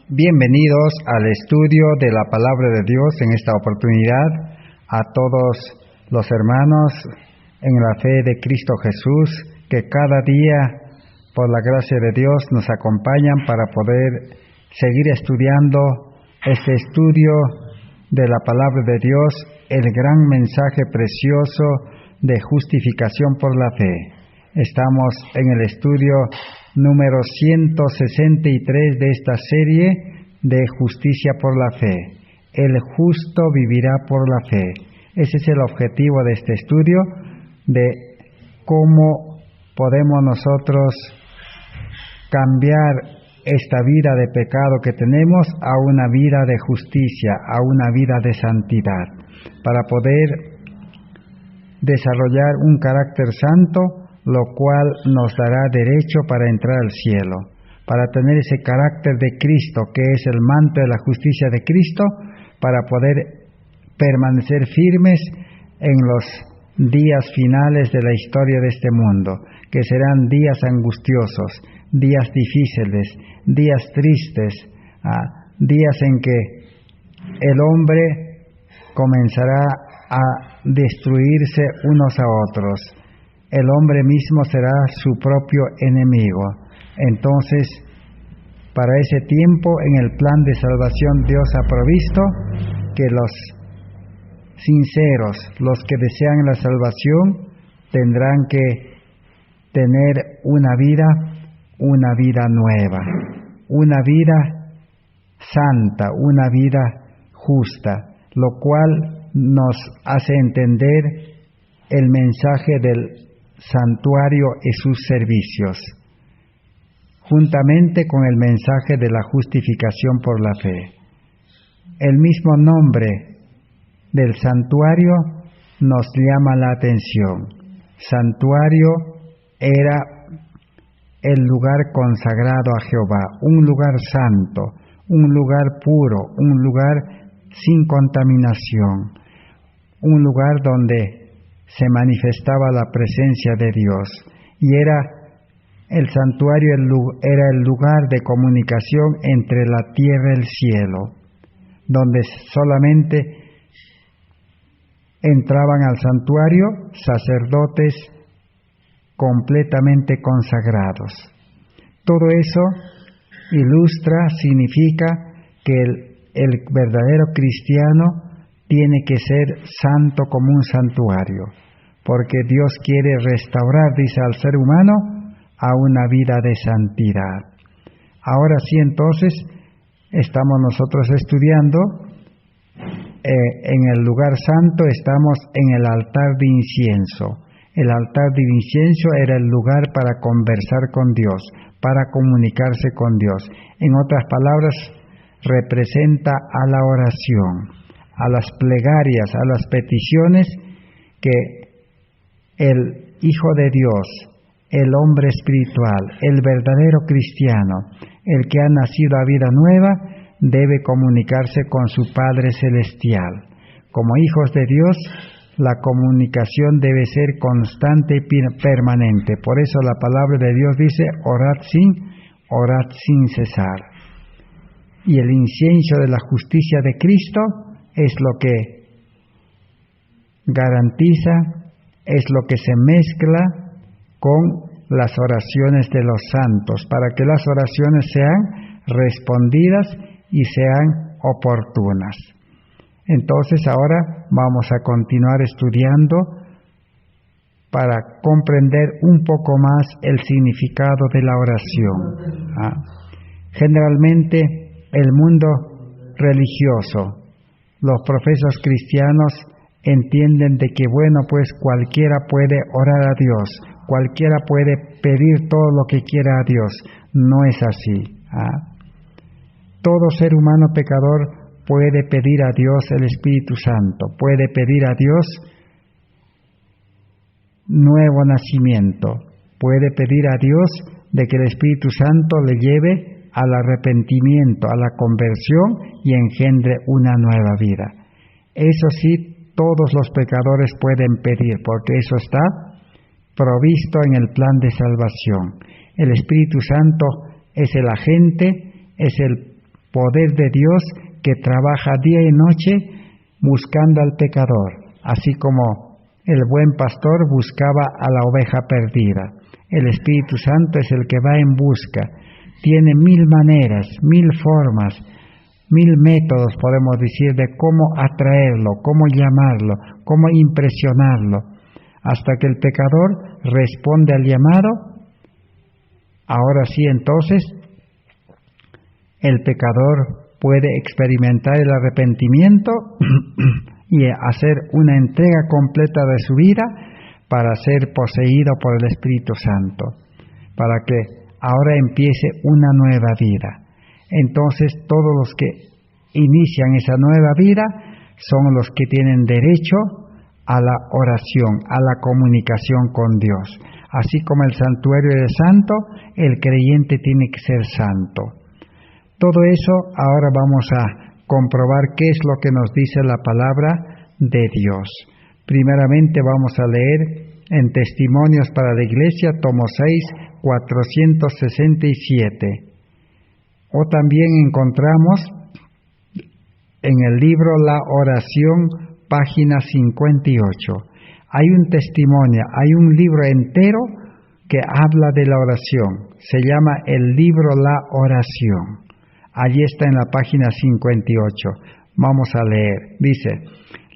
Bienvenidos al estudio de la Palabra de Dios en esta oportunidad a todos los hermanos en la fe de Cristo Jesús que cada día por la gracia de Dios nos acompañan para poder seguir estudiando este estudio de la Palabra de Dios, el gran mensaje precioso de justificación por la fe. Estamos en el estudio número 163 de esta serie de justicia por la fe. El justo vivirá por la fe. Ese es el objetivo de este estudio, de cómo podemos nosotros cambiar esta vida de pecado que tenemos a una vida de justicia, a una vida de santidad, para poder desarrollar un carácter santo, lo cual nos dará derecho para entrar al cielo, para tener ese carácter de Cristo, que es el manto de la justicia de Cristo, para poder permanecer firmes en los días finales de la historia de este mundo, que serán días angustiosos, días difíciles, días tristes, días en que el hombre comenzará a destruirse unos a otros. El hombre mismo será su propio enemigo. Entonces, para ese tiempo, en el plan de salvación, Dios ha provisto que los sinceros, los que desean la salvación, tendrán que tener una vida nueva, una vida santa, una vida justa, lo cual nos hace entender el mensaje del santuario y sus servicios, juntamente con el mensaje de la justificación por la fe. El mismo nombre del santuario nos llama la atención. Santuario era el lugar consagrado a Jehová, un lugar santo, un lugar puro, un lugar sin contaminación, un lugar donde se manifestaba la presencia de Dios, y el santuario era el lugar de comunicación entre la tierra y el cielo, donde solamente entraban al santuario sacerdotes completamente consagrados. Todo eso ilustra, significa que el verdadero cristiano tiene que ser santo como un santuario, porque Dios quiere restaurar, dice, al ser humano a una vida de santidad. Ahora sí, entonces, estamos nosotros estudiando en el lugar santo, estamos en el altar de incienso. El altar de incienso era el lugar para conversar con Dios, para comunicarse con Dios. En otras palabras, representa a la oración, a las plegarias, a las peticiones que el Hijo de Dios, el hombre espiritual, el verdadero cristiano, el que ha nacido a vida nueva, debe comunicarse con su Padre Celestial. Como hijos de Dios, la comunicación debe ser constante y permanente. Por eso la palabra de Dios dice, orad sin cesar. Y el incienso de la justicia de Cristo es lo que garantiza, es lo que se mezcla con las oraciones de los santos, para que las oraciones sean respondidas y sean oportunas. Entonces ahora vamos a continuar estudiando para comprender un poco más el significado de la oración. Generalmente el mundo religioso, los profesos cristianos entienden de que pues cualquiera puede orar a Dios, cualquiera puede pedir todo lo que quiera a Dios. No es así. Todo ser humano pecador puede pedir a Dios el Espíritu Santo, puede pedir a Dios nuevo nacimiento, puede pedir a Dios de que el Espíritu Santo le lleve al arrepentimiento, a la conversión y engendre una nueva vida. Eso sí, todos los pecadores pueden pedir, porque eso está provisto en el plan de salvación. El Espíritu Santo es el agente, es el poder de Dios que trabaja día y noche buscando al pecador, así como el buen pastor buscaba a la oveja perdida. El Espíritu Santo es el que va en busca. Tiene 1000 maneras, 1000 formas, 1000 métodos, podemos decir, de cómo atraerlo, cómo llamarlo, cómo impresionarlo, hasta que el pecador responde al llamado. Ahora sí, entonces, el pecador puede experimentar el arrepentimiento y hacer una entrega completa de su vida para ser poseído por el Espíritu Santo, para que ahora empiece una nueva vida. Entonces, todos los que inician esa nueva vida son los que tienen derecho a la oración, a la comunicación con Dios. Así como el santuario es santo, el creyente tiene que ser santo. Todo eso ahora vamos a comprobar qué es lo que nos dice la palabra de Dios. Primeramente vamos a leer en Testimonios para la Iglesia, tomo 6, 467. O también encontramos en el libro La Oración, página 58. Hay un testimonio, hay un libro entero que habla de la oración. Se llama el libro La Oración. Allí está en la página 58. Vamos a leer. Dice: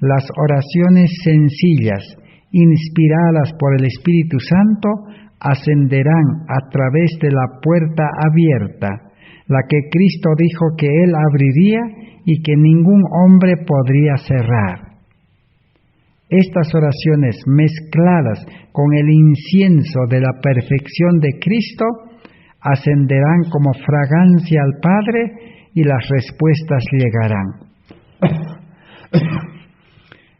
las oraciones sencillas, inspiradas por el Espíritu Santo, ascenderán a través de la puerta abierta, la que Cristo dijo que Él abriría y que ningún hombre podría cerrar. Estas oraciones, mezcladas con el incienso de la perfección de Cristo, ascenderán como fragancia al Padre y las respuestas llegarán.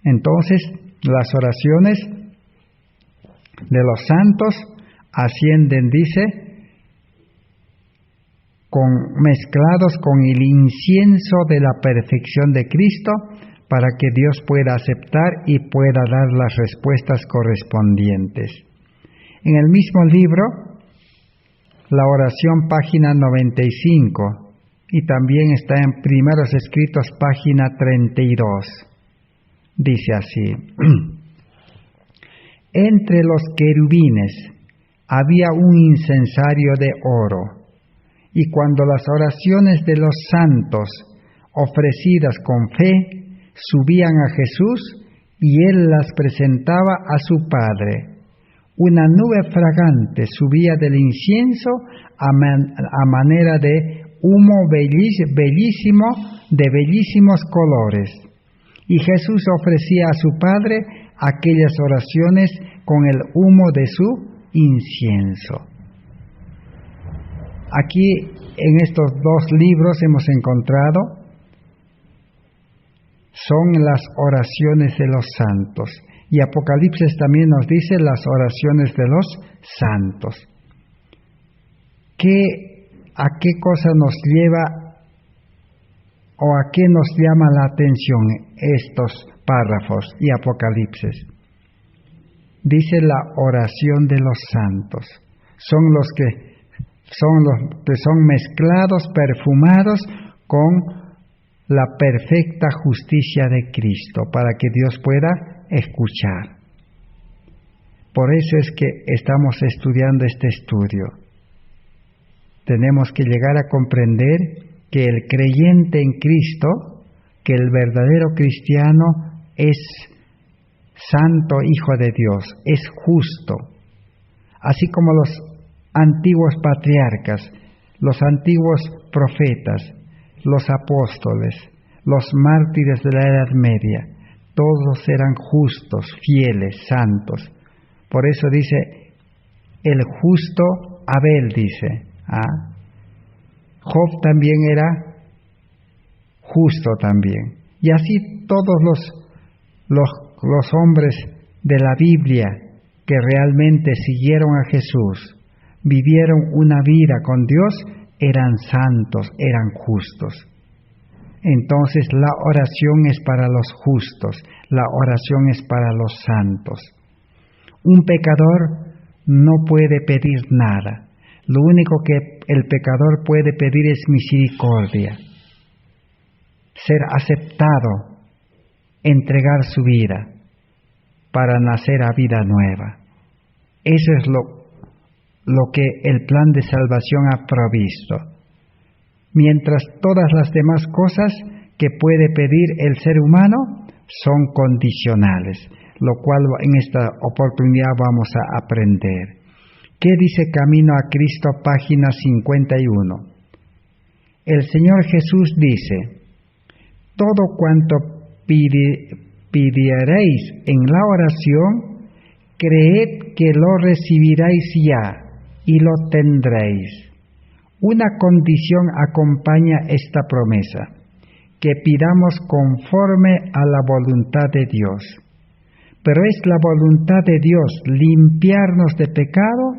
Entonces, las oraciones de los santos ascienden, dice, mezclados con el incienso de la perfección de Cristo, para que Dios pueda aceptar y pueda dar las respuestas correspondientes. En el mismo libro, La Oración, página 95, y también está en Primeros Escritos, página 32. Dice así: entre los querubines había un incensario de oro, y cuando las oraciones de los santos, ofrecidas con fe, subían a Jesús, y Él las presentaba a su Padre, una nube fragante subía del incienso a manera de humo bellísimo, de bellísimos colores. Y Jesús ofrecía a su Padre aquellas oraciones con el humo de su incienso. Aquí, en estos dos libros hemos encontrado, son las oraciones de los santos. Y Apocalipsis también nos dice las oraciones de los santos. ¿A qué cosa nos lleva o a qué nos llama la atención estos párrafos y Apocalipsis? Dice la oración de los santos. Son los que son mezclados, perfumados con la perfecta justicia de Cristo, para que Dios pueda escuchar. Por eso es que estamos estudiando este estudio. Tenemos que llegar a comprender que el creyente en Cristo, que el verdadero cristiano es santo hijo de Dios, es justo. Así como los antiguos patriarcas, los antiguos profetas, los apóstoles, los mártires de la Edad Media, todos eran justos, fieles, santos. Por eso dice, el justo Abel, dice. Job también era justo también. Y así todos los hombres de la Biblia que realmente siguieron a Jesús, vivieron una vida con Dios, eran santos, eran justos. Entonces la oración es para los justos, la oración es para los santos. Un pecador no puede pedir nada. Lo único que el pecador puede pedir es misericordia. ser aceptado, entregar su vida para nacer a vida nueva. Eso es lo que el plan de salvación ha provisto. Mientras todas las demás cosas que puede pedir el ser humano son condicionales, lo cual en esta oportunidad vamos a aprender. ¿Qué dice Camino a Cristo, página 51? El Señor Jesús dice: todo cuanto pidiereis en la oración, creed que lo recibiréis ya y lo tendréis. Una condición acompaña esta promesa: que pidamos conforme a la voluntad de Dios. Pero es la voluntad de Dios limpiarnos de pecado,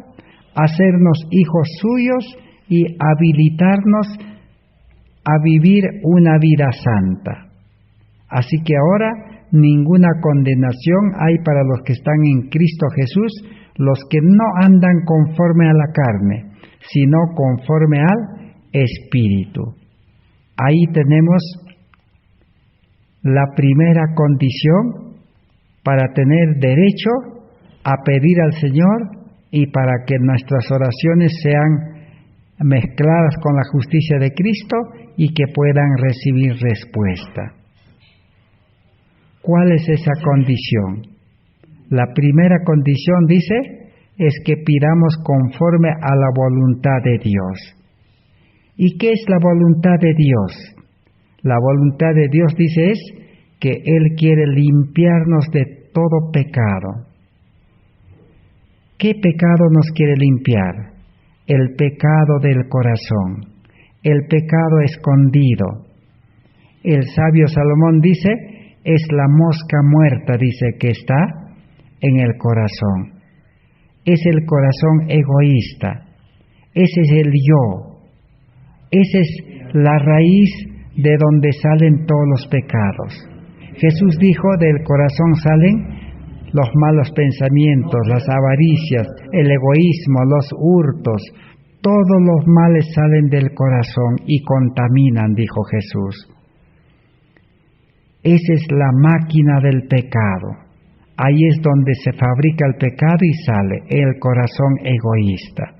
hacernos hijos suyos y habilitarnos a vivir una vida santa. Así que ahora ninguna condenación hay para los que están en Cristo Jesús, los que no andan conforme a la carne, sino conforme al Espíritu. Ahí tenemos la primera condición para tener derecho a pedir al Señor y para que nuestras oraciones sean mezcladas con la justicia de Cristo y que puedan recibir respuesta. ¿Cuál es esa condición? La primera condición, dice, es que pidamos conforme a la voluntad de Dios. ¿Y qué es la voluntad de Dios? La voluntad de Dios, dice, es que Él quiere limpiarnos de todo pecado. ¿Qué pecado nos quiere limpiar? El pecado del corazón, el pecado escondido. El sabio Salomón dice, es la mosca muerta, dice, que está en el corazón. Es el corazón egoísta, ese es el yo, esa es la raíz de donde salen todos los pecados. Jesús dijo, del corazón salen los malos pensamientos, las avaricias, el egoísmo, los hurtos, todos los males salen del corazón y contaminan, dijo Jesús. Esa es la máquina del pecado. Ahí es donde se fabrica el pecado y sale el corazón egoísta.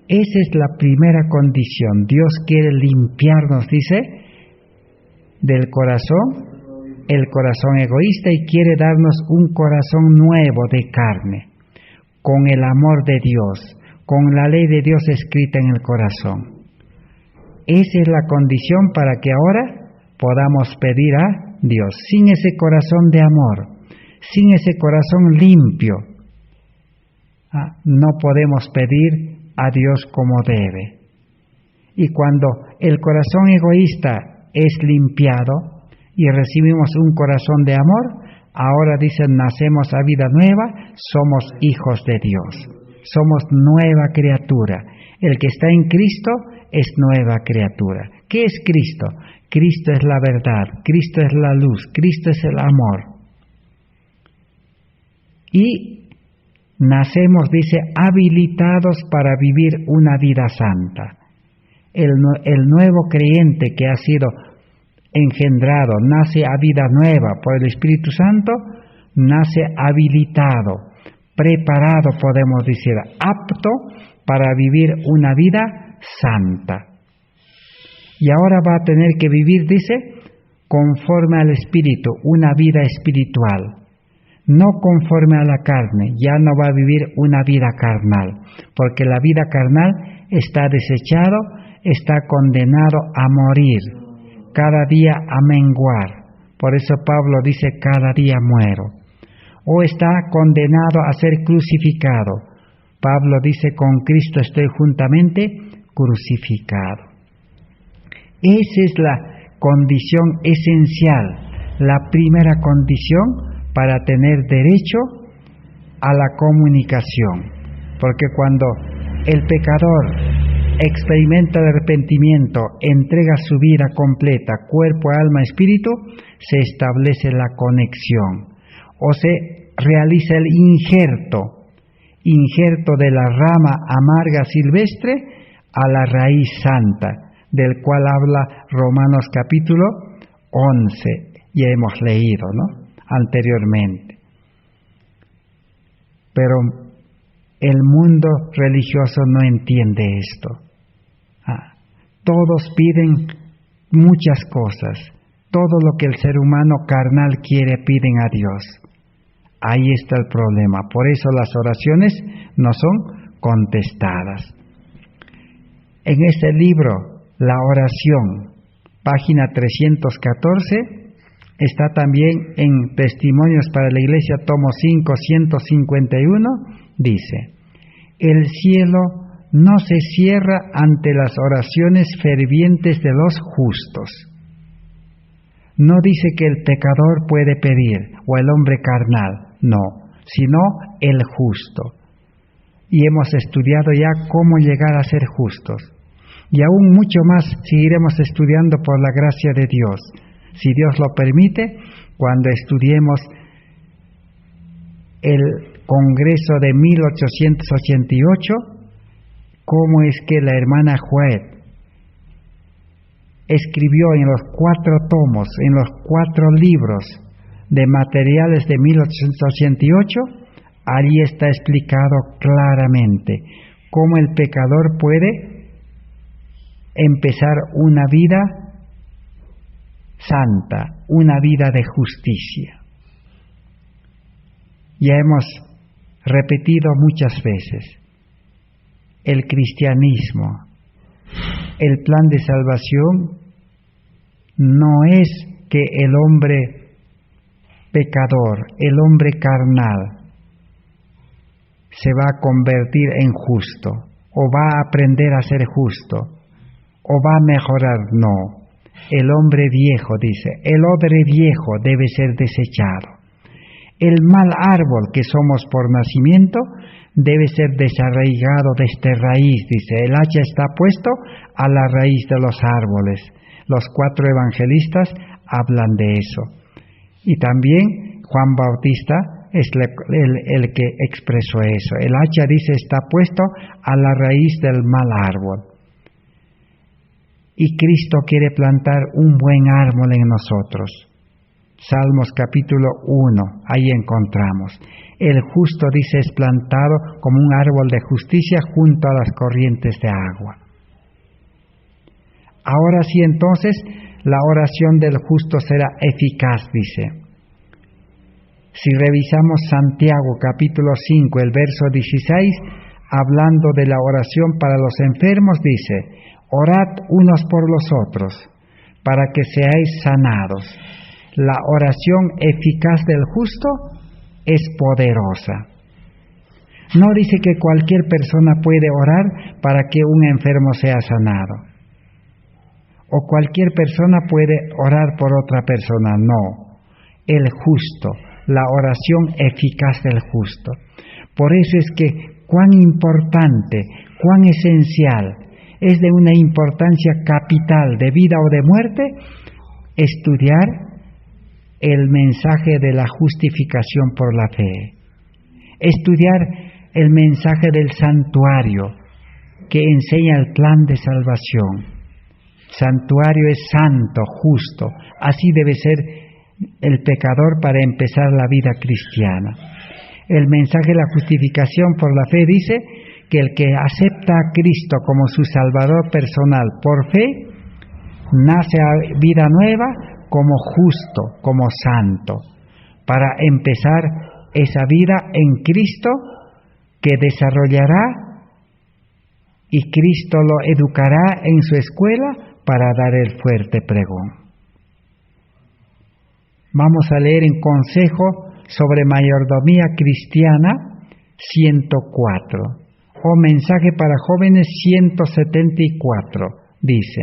Esa es la primera condición. Dios quiere limpiarnos, dice, del corazón, el corazón egoísta, y quiere darnos un corazón nuevo de carne, con el amor de Dios, con la ley de Dios escrita en el corazón. Esa es la condición para que ahora podamos pedir a Dios. Sin ese corazón de amor, sin ese corazón limpio, no podemos pedir a Dios como debe. Y cuando el corazón egoísta es limpiado y recibimos un corazón de amor, ahora dicen, nacemos a vida nueva, somos hijos de Dios, somos nueva criatura. El que está en Cristo es nueva criatura. ¿Qué es Cristo? Cristo es la verdad, Cristo es la luz, Cristo es el amor. Y nacemos, dice, habilitados para vivir una vida santa. El nuevo creyente que ha sido engendrado, nace a vida nueva por el Espíritu Santo, nace habilitado, preparado, podemos decir, apto para vivir una vida santa. Y ahora va a tener que vivir, dice, conforme al Espíritu, una vida espiritual. No conforme a la carne, ya no va a vivir una vida carnal, porque la vida carnal está desechado, está condenado a morir, cada día a menguar. Por eso Pablo dice, cada día muero. O está condenado a ser crucificado. Pablo dice, con Cristo estoy juntamente crucificado. Esa es la condición esencial, la primera condición para tener derecho a la comunicación. Porque cuando el pecador experimenta el arrepentimiento, entrega su vida completa, cuerpo, alma, espíritu, se establece la conexión. O se realiza el injerto de la rama amarga silvestre a la raíz santa, del cual habla Romanos capítulo 11, ya hemos leído, ¿no?, anteriormente. Pero el mundo religioso no entiende esto. Todos piden muchas cosas. Todo lo que el ser humano carnal quiere, piden a Dios. Ahí está el problema. Por eso las oraciones no son contestadas. En este libro, La oración, página 314, está también en Testimonios para la Iglesia, tomo 5, 151, dice: el cielo no se cierra ante las oraciones fervientes de los justos. No dice que el pecador puede pedir, o el hombre carnal, no, sino el justo. Y hemos estudiado ya cómo llegar a ser justos. Y aún mucho más seguiremos estudiando por la gracia de Dios, si Dios lo permite, cuando estudiemos el Congreso de 1888, cómo es que la hermana White escribió en los 4 tomos, en los 4 libros de materiales de 1888, allí está explicado claramente cómo el pecador puede empezar una vida santa, una vida de justicia. Ya hemos repetido muchas veces, el cristianismo, el plan de salvación, no es que el hombre pecador, el hombre carnal, se va a convertir en justo, o va a aprender a ser justo, o va a mejorar. No. El hombre viejo, dice, el odre viejo debe ser desechado. El mal árbol que somos por nacimiento debe ser desarraigado desde raíz, dice. El hacha está puesto a la raíz de los árboles. Los 4 evangelistas hablan de eso. Y también Juan Bautista es el que expresó eso. El hacha, dice, está puesto a la raíz del mal árbol. Y Cristo quiere plantar un buen árbol en nosotros. Salmos capítulo 1, ahí encontramos. El justo, dice, es plantado como un árbol de justicia junto a las corrientes de agua. Ahora sí, entonces, la oración del justo será eficaz, dice. Si revisamos Santiago capítulo 5, el verso 16, hablando de la oración para los enfermos, dice: orad unos por los otros, para que seáis sanados. La oración eficaz del justo es poderosa. No dice que cualquier persona puede orar para que un enfermo sea sanado, o cualquier persona puede orar por otra persona. No, el justo, la oración eficaz del justo. Por eso es que cuán importante, cuán esencial, es de una importancia capital de vida o de muerte, estudiar el mensaje de la justificación por la fe, estudiar el mensaje del santuario que enseña el plan de salvación. Santuario es santo, justo, así debe ser el pecador para empezar la vida cristiana. El mensaje de la justificación por la fe dice que el que acepta a Cristo como su Salvador personal por fe, nace a vida nueva como justo, como santo, para empezar esa vida en Cristo que desarrollará, y Cristo lo educará en su escuela para dar el fuerte pregón. Vamos a leer en Consejo sobre Mayordomía Cristiana 104, o Mensaje para Jóvenes 174, dice: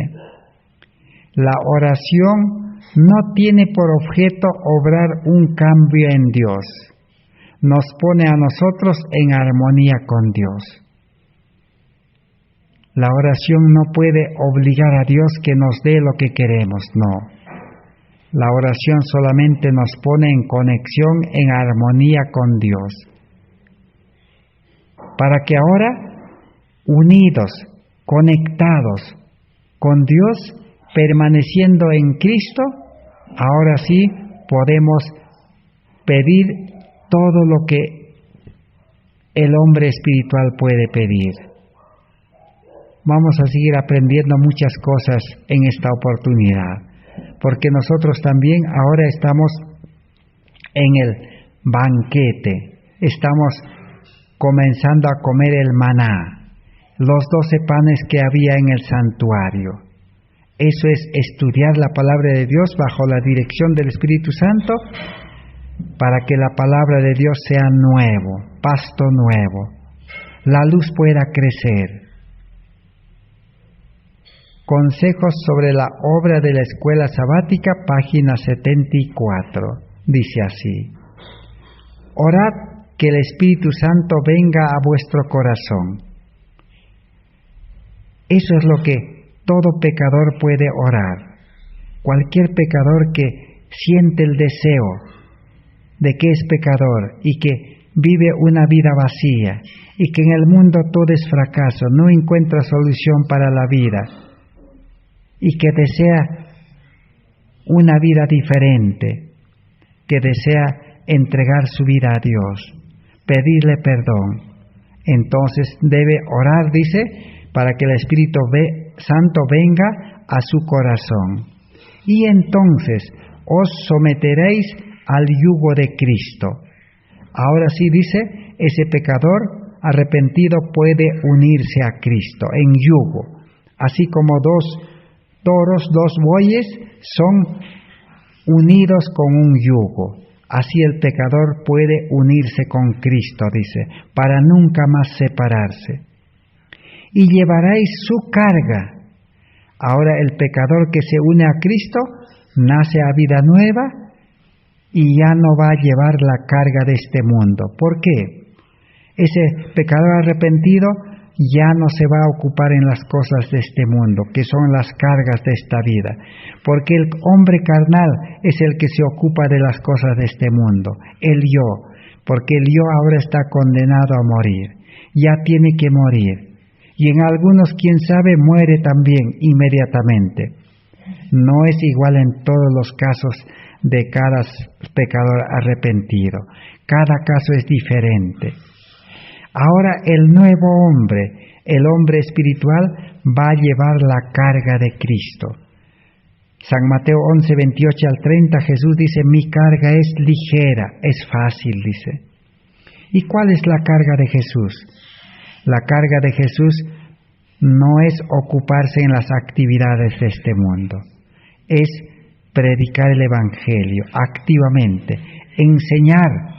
la oración no tiene por objeto obrar un cambio en Dios, nos pone a nosotros en armonía con Dios. La oración no puede obligar a Dios que nos dé lo que queremos, no. La oración solamente nos pone en conexión, en armonía con Dios, para que ahora, unidos, conectados con Dios, permaneciendo en Cristo, ahora sí podemos pedir todo lo que el hombre espiritual puede pedir. Vamos a seguir aprendiendo muchas cosas en esta oportunidad, porque nosotros también ahora estamos en el banquete, estamos comenzando a comer el maná, los 12 panes que había en el santuario. Eso es estudiar la palabra de Dios bajo la dirección del Espíritu Santo, para que la palabra de Dios sea nuevo, pasto nuevo, la luz pueda crecer. Consejos sobre la obra de la escuela sabática, página 74. Dice así: orad que el Espíritu Santo venga a vuestro corazón. Eso es lo que todo pecador puede orar. Cualquier pecador que siente el deseo de que es pecador y que vive una vida vacía y que en el mundo todo es fracaso, no encuentra solución para la vida y que desea una vida diferente, que desea entregar su vida a Dios, pedirle perdón, entonces debe orar, dice, para que el Espíritu Santo venga a su corazón. Y entonces os someteréis al yugo de Cristo. Ahora sí, dice, ese pecador arrepentido puede unirse a Cristo en yugo, así como 2 toros, 2 bueyes son unidos con un yugo. Así el pecador puede unirse con Cristo, dice, para nunca más separarse. Y llevaréis su carga. Ahora el pecador que se une a Cristo nace a vida nueva y ya no va a llevar la carga de este mundo. ¿Por qué? Ese pecador arrepentido ya no se va a ocupar en las cosas de este mundo, que son las cargas de esta vida, porque el hombre carnal es el que se ocupa de las cosas de este mundo, el yo, porque el yo ahora está condenado a morir, ya tiene que morir, y en algunos, quién sabe, muere también inmediatamente. No es igual en todos los casos de cada pecador arrepentido, cada caso es diferente. Ahora el nuevo hombre, el hombre espiritual, va a llevar la carga de Cristo. San Mateo 11, 28 al 30, Jesús dice, mi carga es ligera, es fácil, dice. ¿Y cuál es la carga de Jesús? La carga de Jesús no es ocuparse en las actividades de este mundo, es predicar el Evangelio activamente, enseñar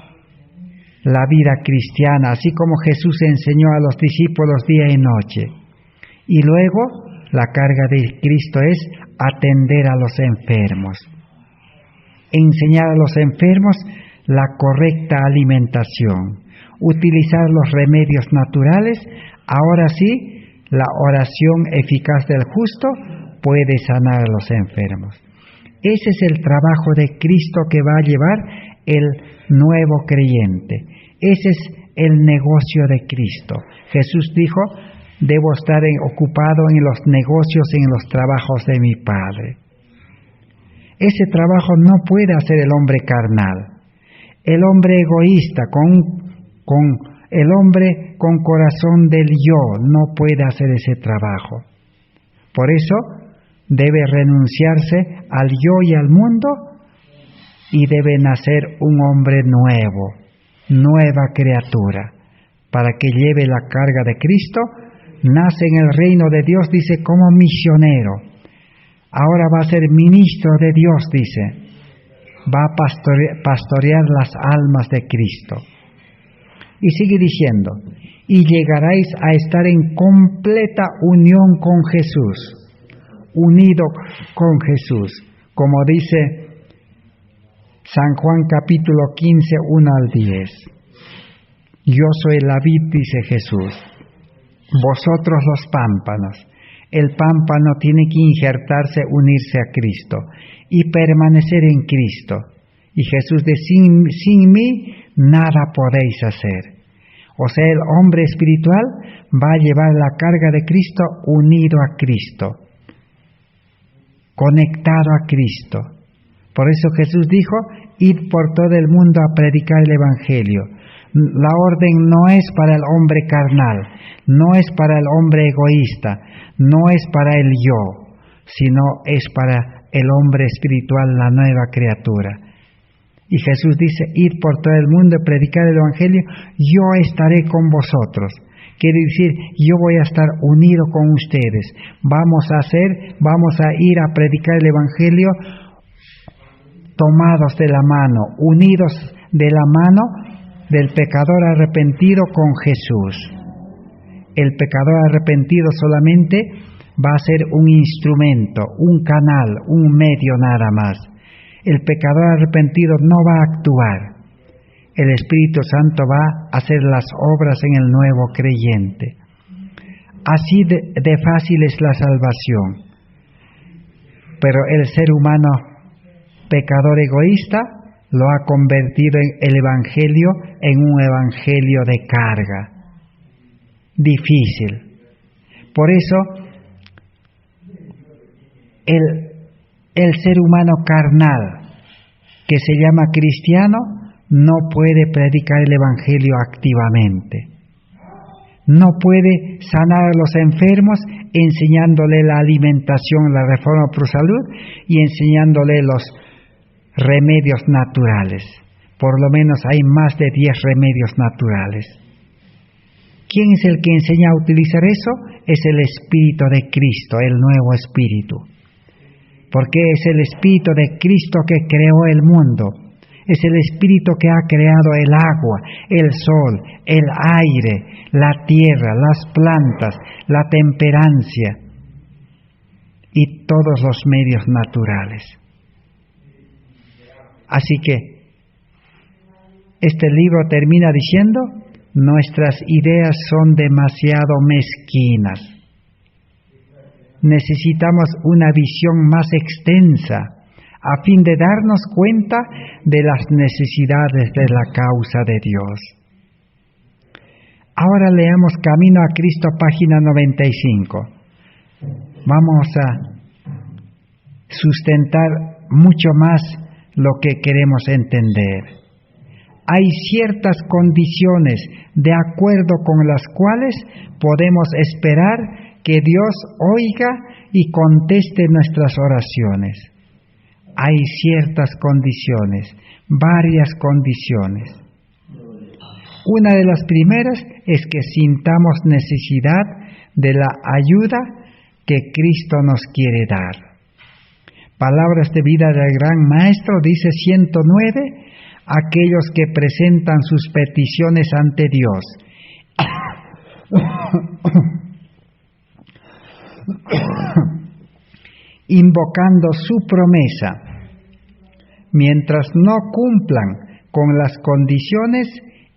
la vida cristiana, así como Jesús enseñó a los discípulos día y noche. Y luego, la carga de Cristo es atender a los enfermos. Enseñar a los enfermos la correcta alimentación. Utilizar los remedios naturales. Ahora sí, la oración eficaz del justo puede sanar a los enfermos. Ese es el trabajo de Cristo que va a llevar el nuevo creyente. Ese es el negocio de Cristo. Jesús dijo, debo estar ocupado en los negocios, en los trabajos de mi Padre. Ese trabajo no puede hacer el hombre carnal. El hombre egoísta, el hombre con corazón del yo, no puede hacer ese trabajo. Por eso debe renunciarse al yo y al mundo y debe nacer un hombre nuevo, nueva criatura, para que lleve la carga de Cristo. Nace en el reino de Dios, dice, como misionero. Ahora va a ser ministro de Dios, dice. Va a pastorear las almas de Cristo. Y sigue diciendo, y llegaréis a estar en completa unión con Jesús, unido con Jesús, como dice San Juan capítulo 15, 1 al 10. Yo soy la vid, dice Jesús, vosotros los pámpanos. El pámpano tiene que injertarse, unirse a Cristo y permanecer en Cristo. Y Jesús dice, sin mí nada podéis hacer. O sea, el hombre espiritual va a llevar la carga de Cristo unido a Cristo. conectado a Cristo. Por eso Jesús dijo, id por todo el mundo a predicar el Evangelio. La orden no es para el hombre carnal, no es para el hombre egoísta, no es para el yo, sino es para el hombre espiritual, la nueva criatura. Y Jesús dice, id por todo el mundo a predicar el Evangelio, yo estaré con vosotros. Quiere decir, yo voy a estar unido con ustedes. Vamos a ir a predicar el Evangelio tomados de la mano, unidos de la mano del pecador arrepentido con Jesús. El pecador arrepentido solamente va a ser un instrumento, un canal, un medio nada más. El pecador arrepentido no va a actuar. El Espíritu Santo va a hacer las obras en el nuevo creyente. Así de fácil es la salvación. Pero el ser humano pecador egoísta lo ha convertido el Evangelio en un Evangelio de carga. Difícil. Por eso, el ser humano carnal, que se llama cristiano, no puede predicar el Evangelio activamente. No puede sanar a los enfermos enseñándole la alimentación, la reforma pro salud y enseñándole los remedios naturales. Por lo menos hay más de 10 remedios naturales. ¿Quién es el que enseña a utilizar eso? Es el Espíritu de Cristo, el nuevo Espíritu. Porque es el Espíritu de Cristo que creó el mundo. Es el Espíritu que ha creado el agua, el sol, el aire, la tierra, las plantas, la temperancia y todos los medios naturales. Así que este libro termina diciendo, nuestras ideas son demasiado mezquinas. Necesitamos una visión más extensa a fin de darnos cuenta de las necesidades de la causa de Dios. Ahora leamos Camino a Cristo, página 95. Vamos a sustentar mucho más lo que queremos entender. Hay ciertas condiciones de acuerdo con las cuales podemos esperar que Dios oiga y conteste nuestras oraciones. Hay ciertas condiciones, varias condiciones. Una de las primeras es que sintamos necesidad de la ayuda que Cristo nos quiere dar. Palabras de vida del Gran Maestro, dice 109, aquellos que presentan sus peticiones ante Dios. Invocando su promesa, mientras no cumplan con las condiciones,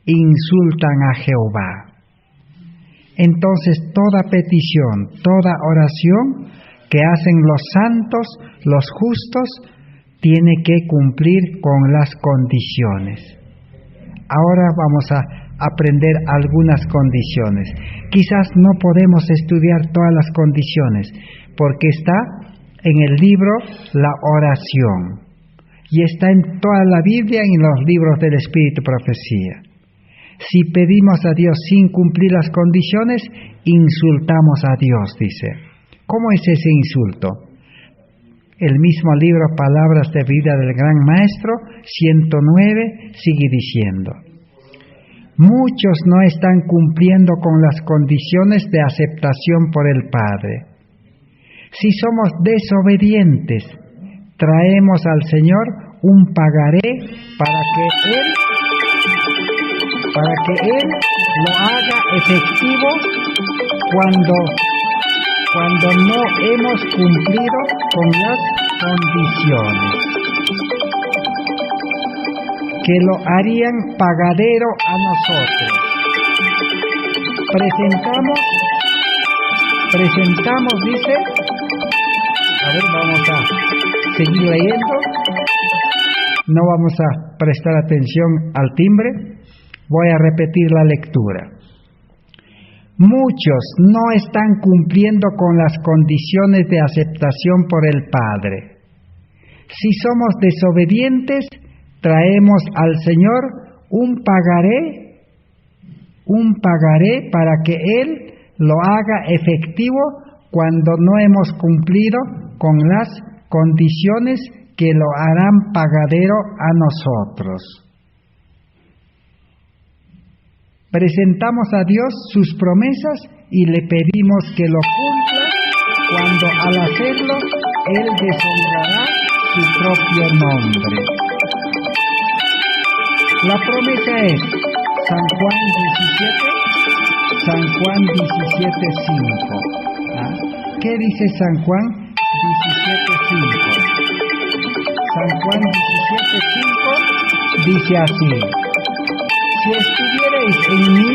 insultan a Jehová. Entonces toda petición, toda oración que hacen los santos, los justos, tiene que cumplir con las condiciones. Ahora vamos a aprender algunas condiciones. Quizás no podemos estudiar todas las condiciones, porque está en el libro la oración, y está en toda la Biblia y en los libros del Espíritu Profecía. Si pedimos a Dios sin cumplir las condiciones, insultamos a Dios, dice. ¿Cómo es ese insulto? El mismo libro Palabras de Vida del Gran Maestro, 109, sigue diciendo: muchos no están cumpliendo con las condiciones de aceptación por el Padre. Si somos desobedientes, traemos al Señor un pagaré para que Él lo haga efectivo cuando no hemos cumplido con las condiciones, que lo harían pagadero a nosotros. Presentamos, dice, a ver, vamos a seguir leyendo, no vamos a prestar atención al timbre, voy a repetir la lectura. Muchos no están cumpliendo con las condiciones de aceptación por el Padre. Si somos desobedientes, traemos al Señor un pagaré para que Él lo haga efectivo cuando no hemos cumplido con las condiciones que lo harán pagadero a nosotros. Presentamos a Dios sus promesas y le pedimos que lo cumpla cuando al hacerlo Él deshonrará su propio nombre. La promesa es San Juan 17:5. ¿Qué dice San Juan 17:5? San Juan 17:5 dice así: Si estuvierais en mí,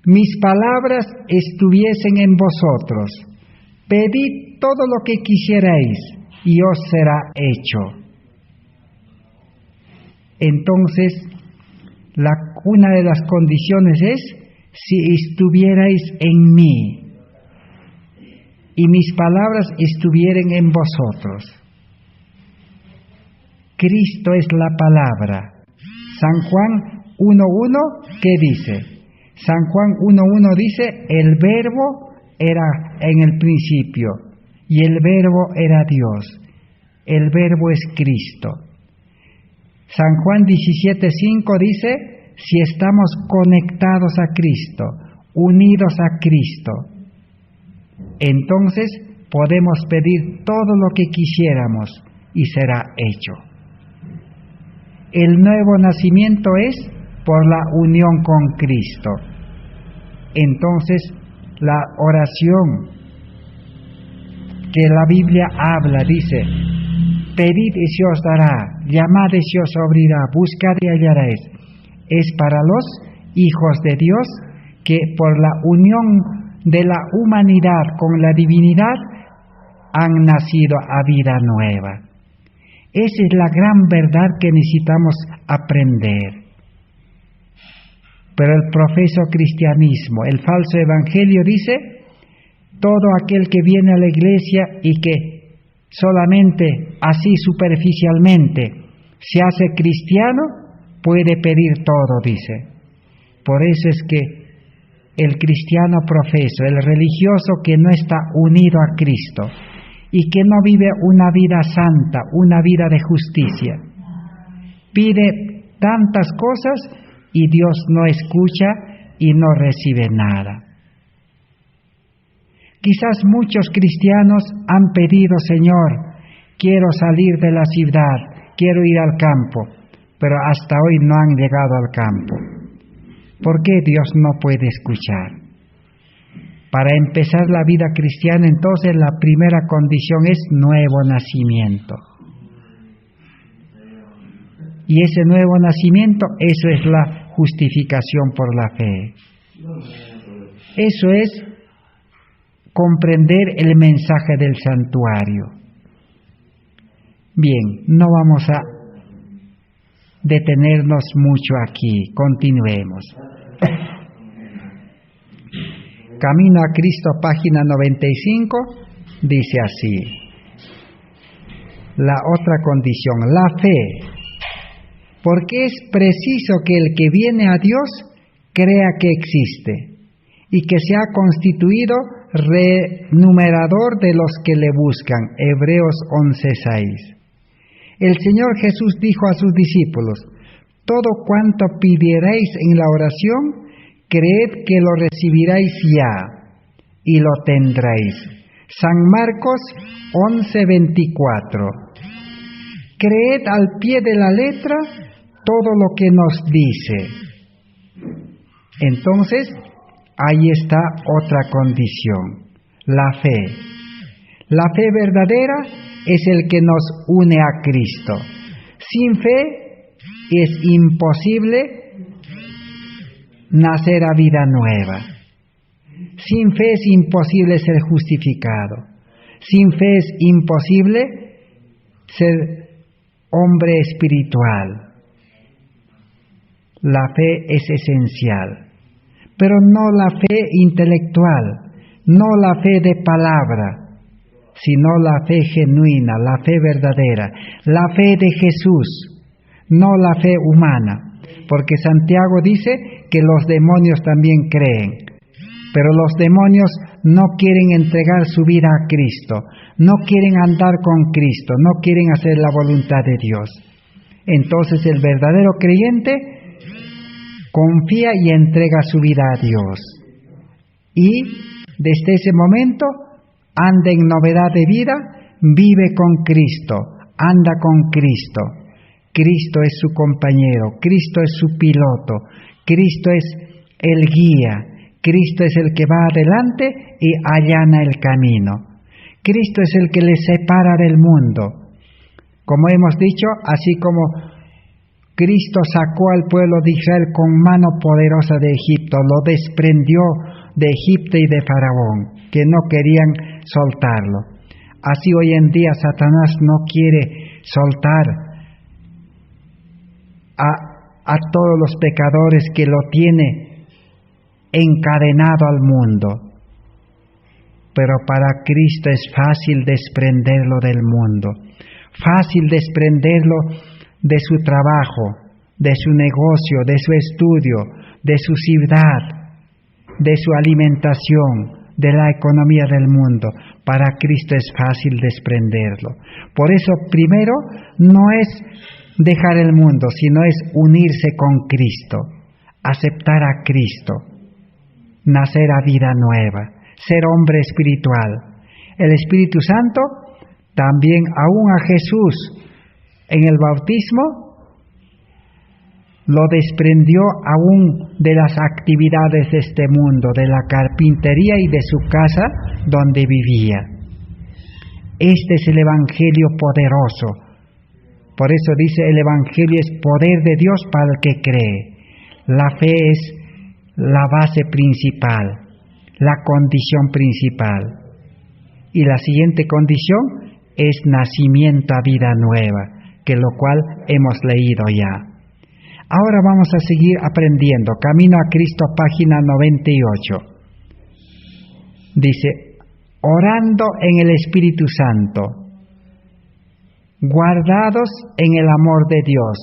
mis palabras estuviesen en vosotros. Pedid todo lo que quisierais y os será hecho. Entonces, una de las condiciones es: si estuvierais en mí y mis palabras estuvieren en vosotros. Cristo es la palabra. San Juan 1:1, ¿qué dice? San Juan 1:1 dice: el verbo era en el principio y el verbo era Dios. El verbo es Cristo. San Juan 17:5 dice: si estamos conectados a Cristo, unidos a Cristo, entonces podemos pedir todo lo que quisiéramos y será hecho. El nuevo nacimiento es por la unión con Cristo. Entonces, la oración que la Biblia habla dice: pedid y se os dará, llamad y se os abrirá, buscad y hallaréis. Es para los hijos de Dios que por la unión de la humanidad con la divinidad han nacido a vida nueva. Esa es la gran verdad que necesitamos aprender. Pero el profeso cristianismo, el falso evangelio dice: todo aquel que viene a la iglesia y que solamente así superficialmente se hace cristiano, puede pedir todo, dice. Por eso es que el cristiano profeso, el religioso que no está unido a Cristo y que no vive una vida santa, una vida de justicia, pide tantas cosas y Dios no escucha y no recibe nada. Quizás muchos cristianos han pedido: Señor, quiero salir de la ciudad, quiero ir al campo, pero hasta hoy no han llegado al campo. ¿Por qué Dios no puede escuchar? Para empezar la vida cristiana, entonces, la primera condición es nuevo nacimiento. Y ese nuevo nacimiento, eso es la justificación por la fe. Eso es comprender el mensaje del santuario. Bien, no vamos a detenernos mucho aquí, continuemos. Camino a Cristo, página 95, dice así: la otra condición, la fe, porque es preciso que el que viene a Dios crea que existe y que se ha constituido renumerador de los que le buscan. Hebreos 11:6. El Señor Jesús dijo a sus discípulos: todo cuanto pidierais en la oración, creed que lo recibiráis ya, y lo tendréis. San Marcos 11:24. Creed al pie de la letra todo lo que nos dice. Entonces, ahí está otra condición, la fe. La fe verdadera es el que nos une a Cristo. Sin fe es imposible nacer a vida nueva. Sin fe es imposible ser justificado. Sin fe es imposible ser hombre espiritual. la fe es esencial, pero no la fe intelectual, no la fe de palabra, sino la fe genuina, la fe verdadera, la fe de Jesús, no la fe humana, porque Santiago dice que los demonios también creen, pero los demonios no quieren entregar su vida a Cristo, no quieren andar con Cristo, no quieren hacer la voluntad de Dios. Entonces el verdadero creyente confía y entrega su vida a Dios. Y desde ese momento anda en novedad de vida, vive con Cristo, anda con Cristo. Cristo es su compañero, Cristo es su piloto, Cristo es el guía, Cristo es el que va adelante y allana el camino. Cristo es el que le separa del mundo. Como hemos dicho, así como Cristo sacó al pueblo de Israel con mano poderosa de Egipto, lo desprendió de Egipto y de Faraón, que no querían soltarlo. Así hoy en día Satanás no quiere soltar a todos los pecadores que lo tiene encadenado al mundo. Pero para Cristo es fácil desprenderlo del mundo, fácil desprenderlo de su trabajo, de su negocio, de su estudio, de su ciudad, de su alimentación, de la economía del mundo. Para Cristo es fácil desprenderlo. Por eso, primero, no es dejar el mundo, sino es unirse con Cristo, aceptar a Cristo, nacer a vida nueva, ser hombre espiritual. El Espíritu Santo también, aún a Jesús en el bautismo, lo desprendió aún de las actividades de este mundo, de la carpintería y de su casa donde vivía. Este es el Evangelio poderoso. Por eso dice, el Evangelio es poder de Dios para el que cree. La fe es la base principal, la condición principal. Y la siguiente condición es nacimiento a vida nueva, que lo cual hemos leído ya. Ahora vamos a seguir aprendiendo. Camino a Cristo, página 98. Dice, orando en el Espíritu Santo, guardados en el amor de Dios.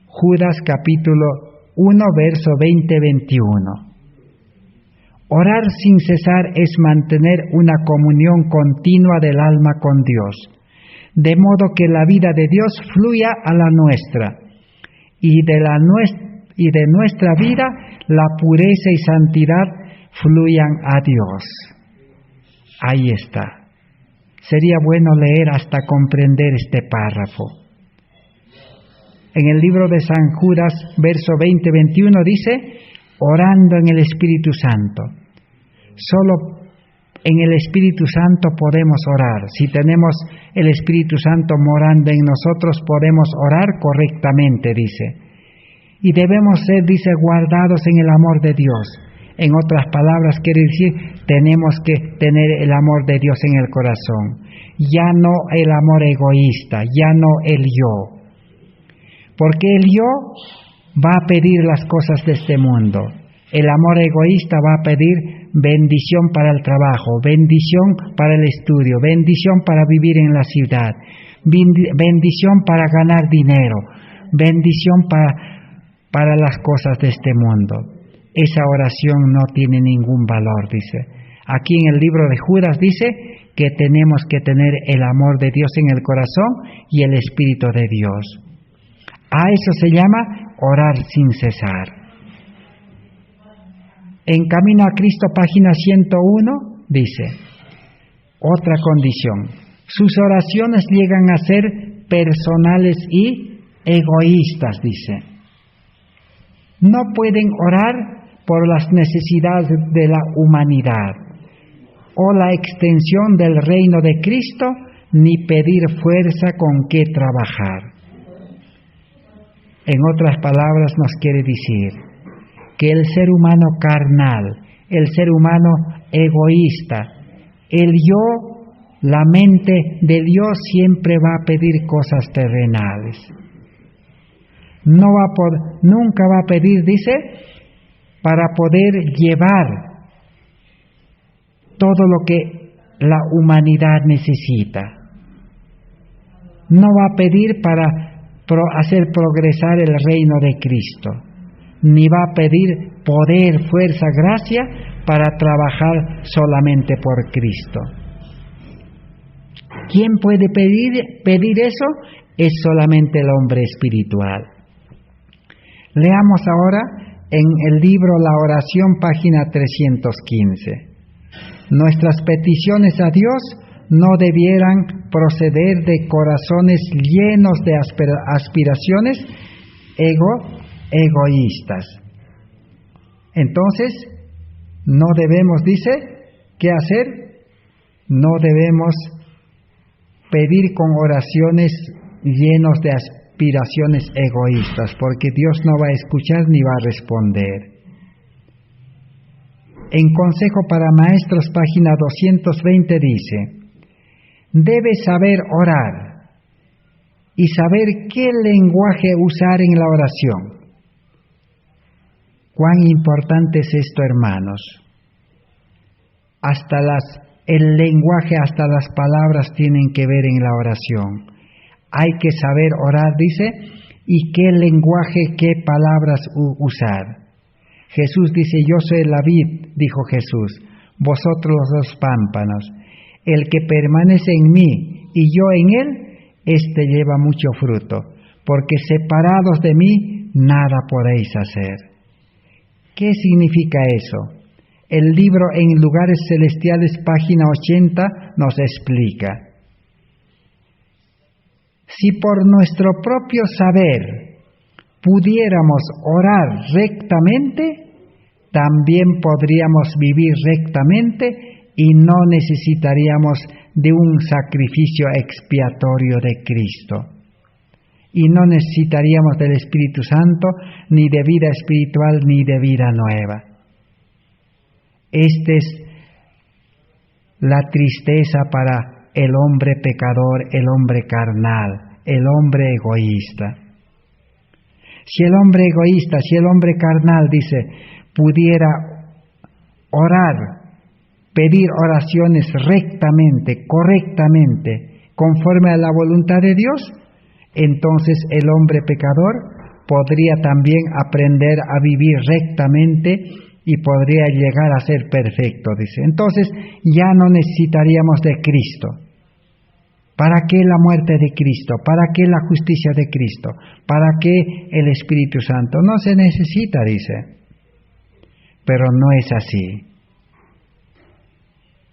Judas capítulo 1, verso 20-21. Orar sin cesar es mantener una comunión continua del alma con Dios, de modo que la vida de Dios fluya a la nuestra, y de nuestra vida la pureza y santidad fluyan a Dios. Ahí está. Sería bueno leer hasta comprender este párrafo. En el libro de San Judas, verso 20-21 dice, orando en el Espíritu Santo. Solo en el Espíritu Santo podemos orar. Si tenemos el Espíritu Santo morando en nosotros, podemos orar correctamente, dice. Y debemos ser, dice, guardados en el amor de Dios. En otras palabras, quiere decir, tenemos que tener el amor de Dios en el corazón. Ya no el amor egoísta, ya no el yo. Porque el yo va a pedir las cosas de este mundo. El amor egoísta va a pedir bendición para el trabajo, bendición para el estudio, bendición para vivir en la ciudad, bendición para ganar dinero, bendición para las cosas de este mundo. Esa oración no tiene ningún valor, dice. Aquí en el libro de Judas dice que tenemos que tener el amor de Dios en el corazón y el Espíritu de Dios. A eso se llama orar sin cesar. En Camino a Cristo, página 101, dice, otra condición, sus oraciones llegan a ser personales y egoístas, dice. No pueden orar por las necesidades de la humanidad o la extensión del reino de Cristo, ni pedir fuerza con qué trabajar. En otras palabras nos quiere decir que el ser humano carnal, el ser humano egoísta, el yo, la mente de Dios siempre va a pedir cosas terrenales. nunca va a pedir, dice, para poder llevar todo lo que la humanidad necesita. No va a pedir para hacer progresar el reino de Cristo, ni va a pedir poder, fuerza, gracia para trabajar solamente por Cristo. ¿Quién puede pedir eso? Es solamente el hombre espiritual. Leamos ahora en el libro La Oración, página 315. Nuestras peticiones a Dios no debieran proceder de corazones llenos de aspiraciones egoístas. Entonces, no debemos, dice, ¿qué hacer? No debemos pedir con oraciones llenos de aspiraciones egoístas, porque Dios no va a escuchar ni va a responder. En Consejo para Maestros, página 220 dice: debes saber orar y saber qué lenguaje usar en la oración. Cuán importante es esto, hermanos. El lenguaje, hasta las palabras tienen que ver en la oración. Hay que saber orar, dice, y qué lenguaje, qué palabras usar. Jesús dice: yo soy la vid, dijo Jesús, vosotros los pámpanos. El que permanece en mí y yo en él, éste lleva mucho fruto, porque separados de mí nada podéis hacer. ¿Qué significa eso? El libro En Lugares Celestiales, página 80, nos explica. Si por nuestro propio saber pudiéramos orar rectamente, también podríamos vivir rectamente y no necesitaríamos de un sacrificio expiatorio de Cristo. Y no necesitaríamos del Espíritu Santo, ni de vida espiritual, ni de vida nueva. Esta es la tristeza para el hombre pecador, el hombre carnal, el hombre egoísta. Si el hombre egoísta, si el hombre carnal, dice, pudiera orar, pedir oraciones rectamente, correctamente, conforme a la voluntad de Dios, entonces el hombre pecador podría también aprender a vivir rectamente y podría llegar a ser perfecto, dice. Entonces ya no necesitaríamos de Cristo. ¿Para qué la muerte de Cristo? ¿Para qué la justicia de Cristo? ¿Para qué el Espíritu Santo? No se necesita, dice. Pero no es así.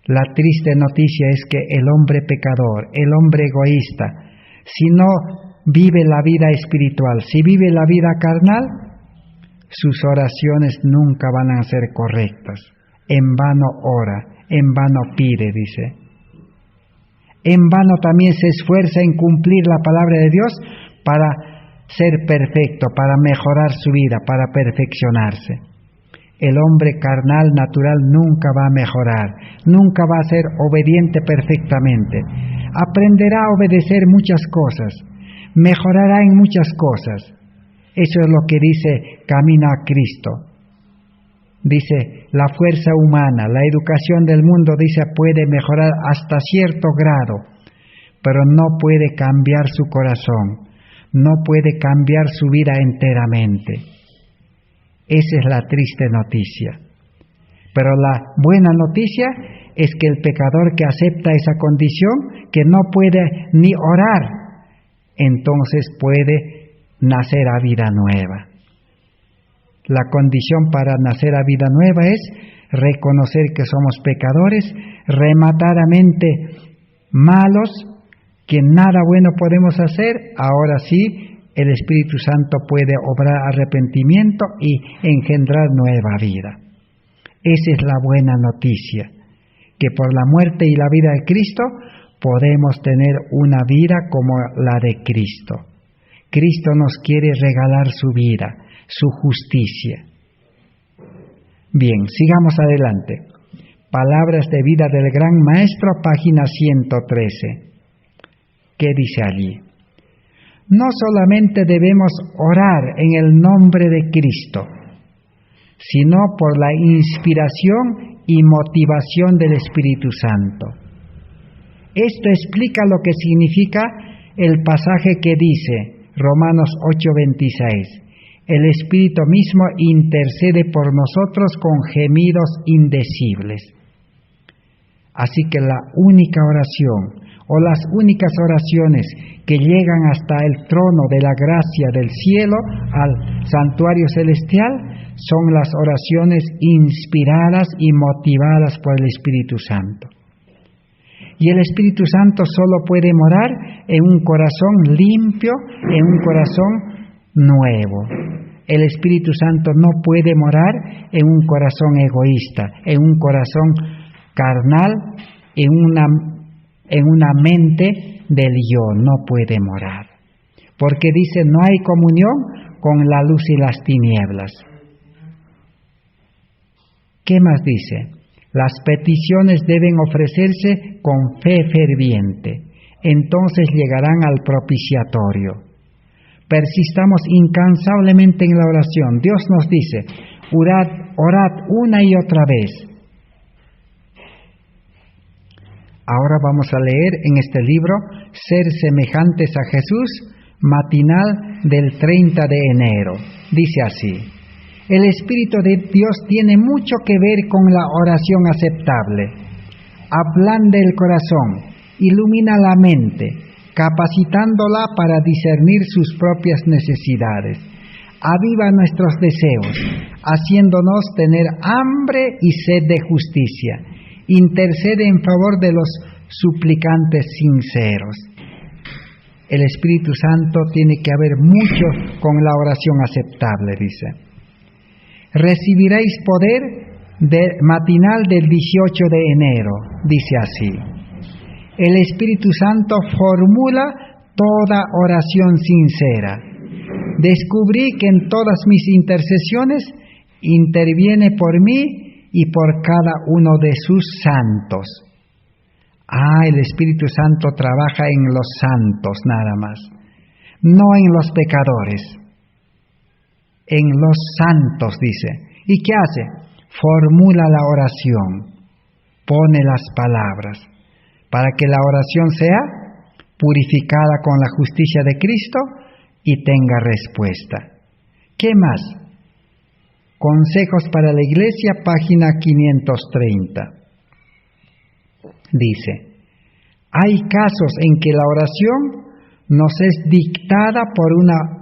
La triste noticia es que el hombre pecador, el hombre egoísta, si no vive la vida espiritual, si vive la vida carnal, sus oraciones nunca van a ser correctas. En vano ora, en vano pide, dice. En vano también se esfuerza en cumplir la palabra de Dios para ser perfecto, para mejorar su vida, para perfeccionarse. El hombre carnal, natural, nunca va a mejorar, nunca va a ser obediente perfectamente. Aprenderá a obedecer muchas cosas, mejorará en muchas cosas. Eso es lo que dice Camino a Cristo. Dice, la fuerza humana, la educación del mundo, dice, puede mejorar hasta cierto grado, pero no puede cambiar su corazón, no puede cambiar su vida enteramente. Esa es la triste noticia. Pero la buena noticia es que el pecador que acepta esa condición, que no puede ni orar, entonces puede nacer a vida nueva. La condición para nacer a vida nueva es reconocer que somos pecadores, rematadamente malos, que nada bueno podemos hacer. Ahora sí, el Espíritu Santo puede obrar arrepentimiento y engendrar nueva vida. Esa es la buena noticia, que por la muerte y la vida de Cristo podemos tener una vida como la de Cristo. Cristo nos quiere regalar su vida, su justicia. Bien, sigamos adelante. Palabras de vida del Gran Maestro, página 113. ¿Qué dice allí? no solamente debemos orar en el nombre de Cristo, sino por la inspiración y motivación del Espíritu Santo. Esto explica lo que significa el pasaje que dice, Romanos 8:26, el Espíritu mismo intercede por nosotros con gemidos indecibles. Así que la única oración, o las únicas oraciones que llegan hasta el trono de la gracia del cielo, al santuario celestial, son las oraciones inspiradas y motivadas por el Espíritu Santo. Y el Espíritu Santo solo puede morar en un corazón limpio, en un corazón nuevo. El Espíritu Santo no puede morar en un corazón egoísta, en un corazón carnal, en una mente del yo, no puede morar. Porque dice, no hay comunión con la luz y las tinieblas. ¿Qué más dice? Las peticiones deben ofrecerse con fe ferviente, entonces llegarán al propiciatorio. Persistamos incansablemente en la oración. Dios nos dice, orad una y otra vez. Ahora vamos a leer en este libro, Ser semejantes a Jesús, matinal del 30 de enero. Dice así, el Espíritu de Dios tiene mucho que ver con la oración aceptable. Ablanda el corazón, ilumina la mente, capacitándola para discernir sus propias necesidades. Aviva nuestros deseos, haciéndonos tener hambre y sed de justicia. Intercede en favor de los suplicantes sinceros. El Espíritu Santo tiene que haber mucho con la oración aceptable, dice. Recibiréis poder matinal del 18 de enero, dice así. El Espíritu Santo formula toda oración sincera. Descubrí que en todas mis intercesiones interviene por mí y por cada uno de sus santos. El Espíritu Santo trabaja en los santos nada más, no en los pecadores, en los santos, dice. ¿Y qué hace? Formula la oración, pone las palabras, para que la oración sea purificada con la justicia de Cristo y tenga respuesta. ¿Qué más? Consejos para la Iglesia, página 530. Dice, hay casos en que la oración nos es dictada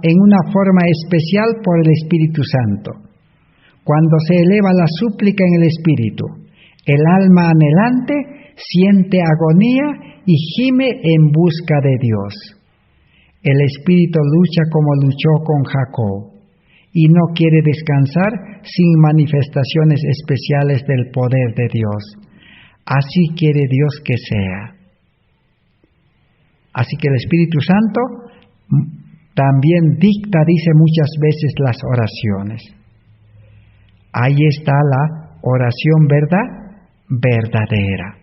en una forma especial por el Espíritu Santo. Cuando se eleva la súplica en el Espíritu, el alma anhelante siente agonía y gime en busca de Dios. El Espíritu lucha como luchó con Jacob y no quiere descansar sin manifestaciones especiales del poder de Dios. Así quiere Dios que sea. Así que el Espíritu Santo también dicta, dice muchas veces, las oraciones. Ahí está la oración verdadera.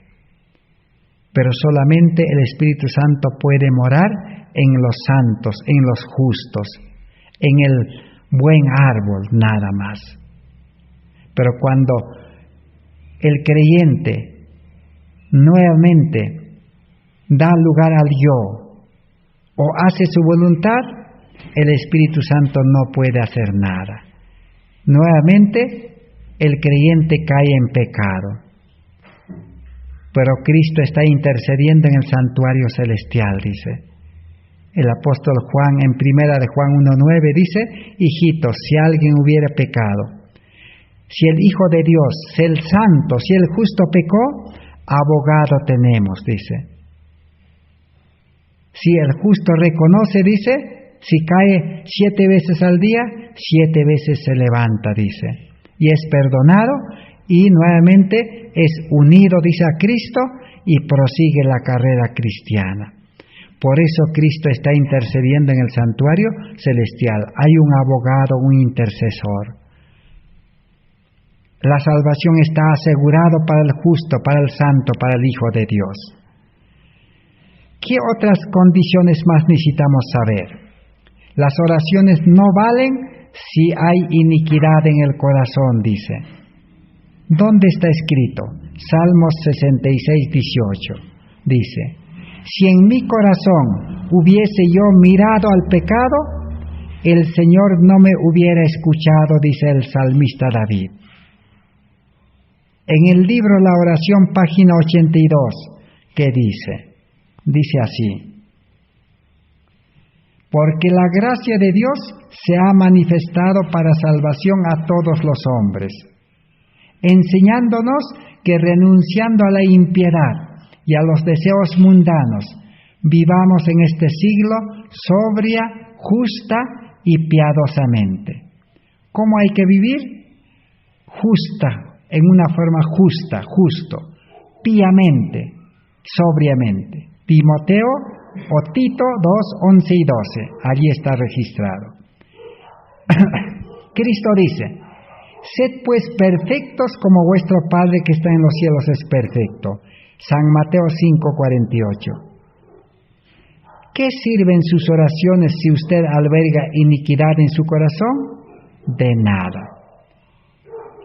Pero solamente el Espíritu Santo puede morar en los santos, en los justos, en el buen árbol, nada más. Pero cuando el creyente nuevamente da lugar al yo o hace su voluntad, el Espíritu Santo no puede hacer nada. Nuevamente el creyente cae en pecado. Pero Cristo está intercediendo en el santuario celestial, dice. El apóstol Juan en 1 de Juan 1:9 dice, hijitos, si alguien hubiera pecado, si el Hijo de Dios, si el santo, si el justo pecó, abogado tenemos, dice. Si el justo reconoce, dice, si cae 7 veces al día, 7 veces se levanta, dice. Y es perdonado y nuevamente es unido, dice, a Cristo y prosigue la carrera cristiana. Por eso Cristo está intercediendo en el santuario celestial. Hay un abogado, un intercesor. La salvación está asegurada para el justo, para el santo, para el Hijo de Dios. ¿Qué otras condiciones más necesitamos saber? Las oraciones no valen si hay iniquidad en el corazón, dice. ¿Dónde está escrito? Salmos 66, 18. Dice, si en mi corazón hubiese yo mirado al pecado, el Señor no me hubiera escuchado, dice el salmista David. En el libro La Oración, página 82, ¿qué dice? Dice así: porque la gracia de Dios se ha manifestado para salvación a todos los hombres, enseñándonos que renunciando a la impiedad y a los deseos mundanos, vivamos en este siglo sobria, justa y piadosamente. ¿Cómo hay que vivir? Justa, en una forma justa, justo, piamente, sobriamente. Timoteo o Tito 2, 11 y 12, allí está registrado. Cristo dice, sed pues perfectos como vuestro Padre que está en los cielos es perfecto. San Mateo 5, 48. ¿Qué sirven sus oraciones si usted alberga iniquidad en su corazón? De nada.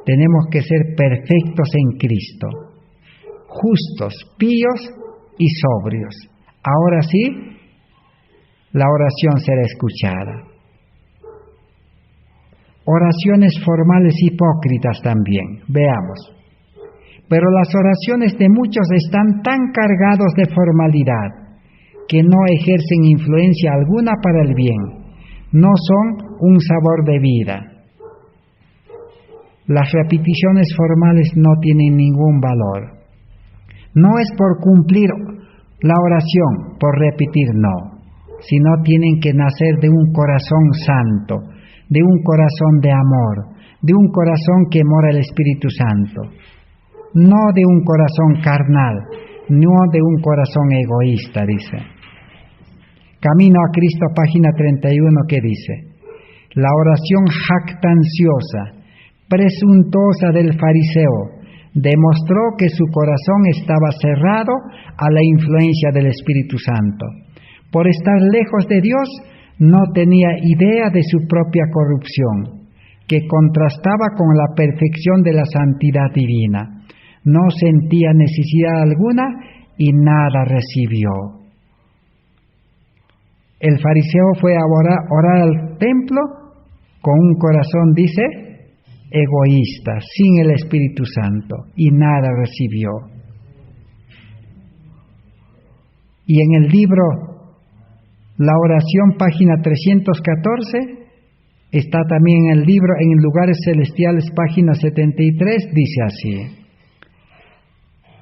Tenemos que ser perfectos en Cristo, justos, píos y sobrios. Ahora sí, la oración será escuchada. Oraciones formales hipócritas también, veamos. Pero las oraciones de muchos están tan cargados de formalidad que no ejercen influencia alguna para el bien, no son un sabor de vida. Las repeticiones formales no tienen ningún valor. No es por cumplir la oración, por repetir, no, sino tienen que nacer de un corazón santo, de un corazón de amor, de un corazón que mora el Espíritu Santo, no de un corazón carnal, no de un corazón egoísta, dice. Camino a Cristo, página 31, que dice, la oración jactanciosa, presuntuosa del fariseo, demostró que su corazón estaba cerrado a la influencia del Espíritu Santo. Por estar lejos de Dios, no tenía idea de su propia corrupción, que contrastaba con la perfección de la santidad divina. No sentía necesidad alguna y nada recibió. El fariseo fue a orar al templo con un corazón, dice, egoísta, sin el Espíritu Santo, y nada recibió. Y en el libro La Oración, página 314, está también en el libro En Lugares Celestiales, página 73, dice así.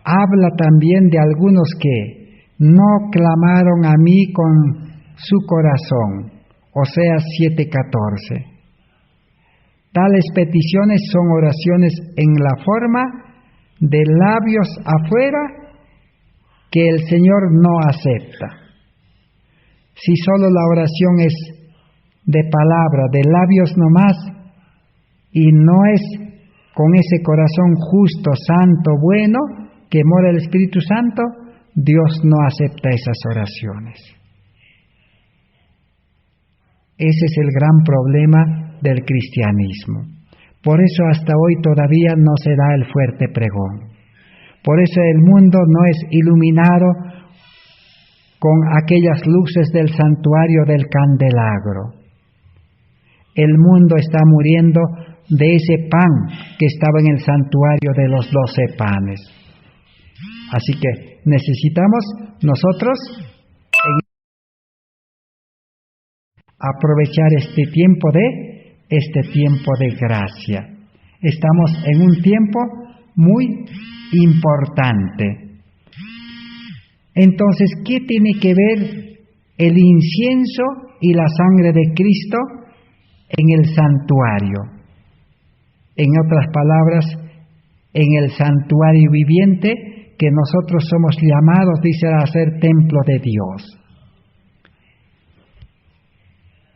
Habla también de algunos que no clamaron a mí con su corazón, Oseas 7:14. Tales peticiones son oraciones en la forma de labios afuera que el Señor no acepta. Si solo la oración es de palabra, de labios nomás, y no es con ese corazón justo, santo, bueno, que mora el Espíritu Santo, Dios no acepta esas oraciones. Ese es el gran problema del cristianismo. Por eso hasta hoy todavía no se da el fuerte pregón. Por eso el mundo no es iluminado con aquellas luces del santuario del candelabro. El mundo está muriendo de ese pan que estaba en el santuario de los 12 panes. Así que necesitamos nosotros aprovechar este tiempo de gracia. Estamos en un tiempo muy importante. Entonces, ¿qué tiene que ver el incienso y la sangre de Cristo en el santuario? En otras palabras, en el santuario viviente que nosotros somos llamados, dice, a ser templo de Dios.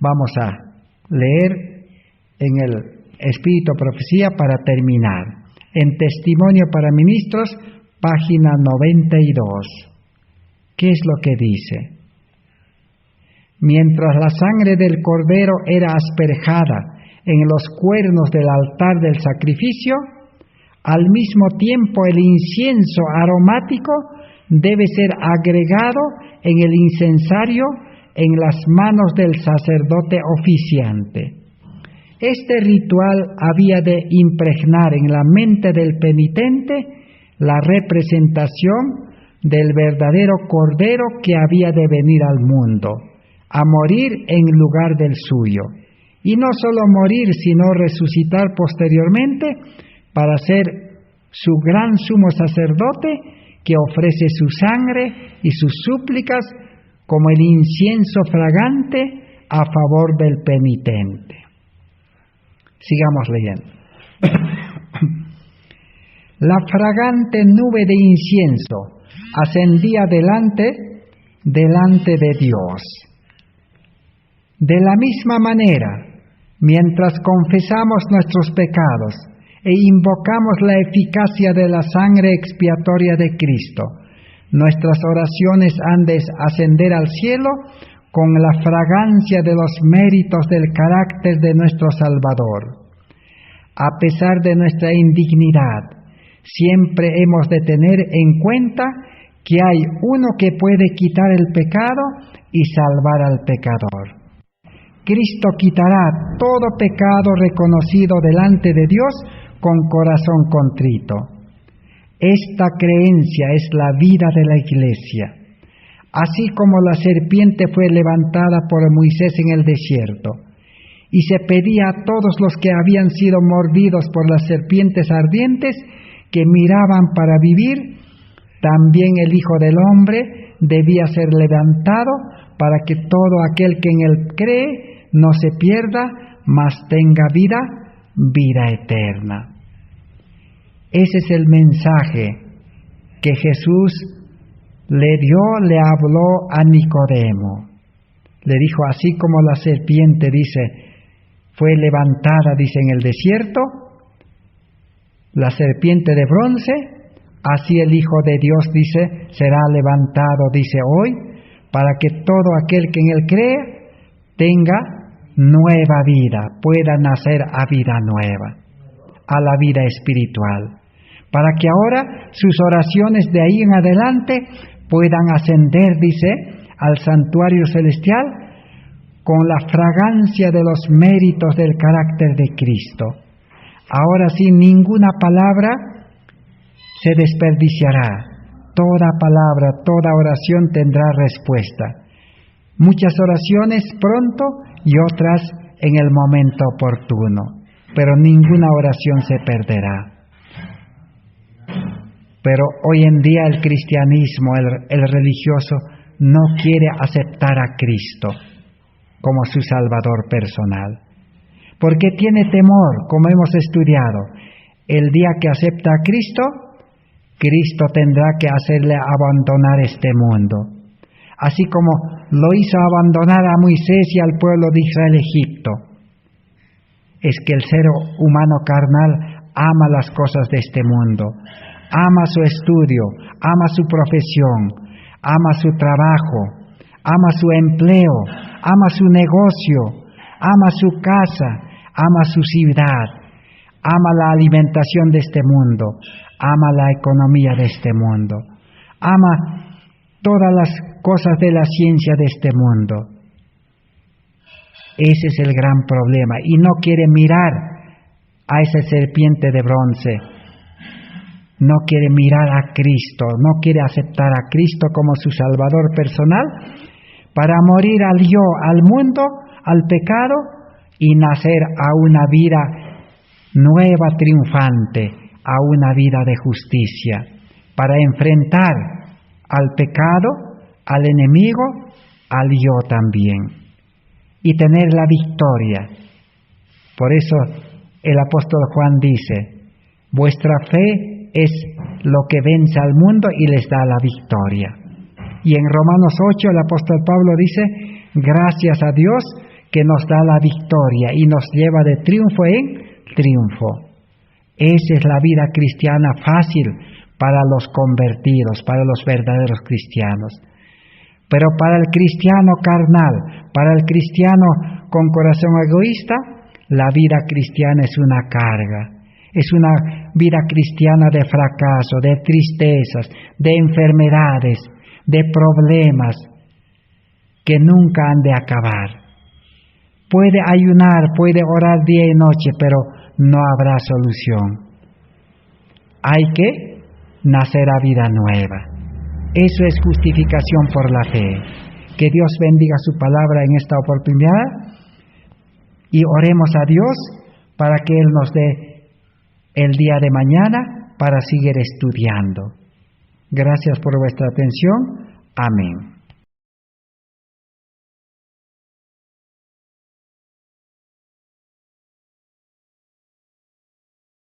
Vamos a leer en el Espíritu Profecía para terminar. En Testimonio para Ministros, página 92. ¿Qué es lo que dice? mientras la sangre del cordero era asperjada en los cuernos del altar del sacrificio, al mismo tiempo el incienso aromático debe ser agregado en el incensario en las manos del sacerdote oficiante. Este ritual había de impregnar en la mente del penitente la representación del verdadero Cordero que había de venir al mundo, a morir en lugar del suyo. Y no solo morir, sino resucitar posteriormente para ser su gran sumo sacerdote que ofrece su sangre y sus súplicas como el incienso fragante a favor del penitente. Sigamos leyendo. La fragante nube de incienso ascendía delante de Dios. De la misma manera, mientras confesamos nuestros pecados e invocamos la eficacia de la sangre expiatoria de Cristo, nuestras oraciones han de ascender al cielo con la fragancia de los méritos del carácter de nuestro Salvador. A pesar de nuestra indignidad, siempre hemos de tener en cuenta que hay uno que puede quitar el pecado y salvar al pecador. Cristo quitará todo pecado reconocido delante de Dios con corazón contrito. Esta creencia es la vida de la Iglesia. Así como la serpiente fue levantada por Moisés en el desierto, y se pedía a todos los que habían sido mordidos por las serpientes ardientes que miraban para vivir, también el Hijo del Hombre debía ser levantado para que todo aquel que en él cree no se pierda, mas tenga vida eterna. Ese es el mensaje que Jesús le habló a Nicodemo. Le dijo, así como la serpiente, dice, fue levantada, dice, en el desierto, la serpiente de bronce, así el Hijo de Dios, dice, será levantado, dice, hoy, para que todo aquel que en él cree tenga nueva vida, pueda nacer a vida nueva, a la vida espiritual, para que ahora sus oraciones de ahí en adelante puedan ascender, dice, al santuario celestial con la fragancia de los méritos del carácter de Cristo. Ahora sí, ninguna palabra se desperdiciará. Toda palabra, toda oración tendrá respuesta. Muchas oraciones pronto y otras en el momento oportuno, pero ninguna oración se perderá. Pero hoy en día el cristianismo, el religioso, no quiere aceptar a Cristo como su Salvador personal, porque tiene temor, como hemos estudiado. El día que acepta a Cristo, Cristo tendrá que hacerle abandonar este mundo, así como lo hizo abandonar a Moisés y al pueblo de Israel Egipto. Es que el ser humano carnal ama las cosas de este mundo, ama su estudio, ama su profesión, ama su trabajo, ama su empleo, ama su negocio, ama su casa, ama su ciudad, ama la alimentación de este mundo, ama la economía de este mundo, ama todas las cosas de la ciencia de este mundo. Ese es el gran problema, y no quiere mirar a esa serpiente de bronce, no quiere mirar a Cristo, no quiere aceptar a Cristo como su Salvador personal para morir al yo, al mundo, al pecado y nacer a una vida nueva, triunfante, a una vida de justicia, para enfrentar al pecado, al enemigo, al yo también, y tener la victoria. Por eso el apóstol Juan dice, vuestra fe es lo que vence al mundo y les da la victoria. Y en Romanos 8 el apóstol Pablo dice, gracias a Dios que nos da la victoria y nos lleva de triunfo en triunfo. Esa es la vida cristiana fácil para los convertidos, para los verdaderos cristianos. Pero para el cristiano carnal, para el cristiano con corazón egoísta, la vida cristiana es una carga. Es una vida cristiana de fracaso, de tristezas, de enfermedades, de problemas que nunca han de acabar. Puede ayunar, puede orar día y noche, pero no habrá solución. Hay que nacer a vida nueva. Eso es justificación por la fe. Que Dios bendiga su palabra en esta oportunidad y oremos a Dios para que Él nos dé el día de mañana para seguir estudiando. Gracias por vuestra atención. Amén.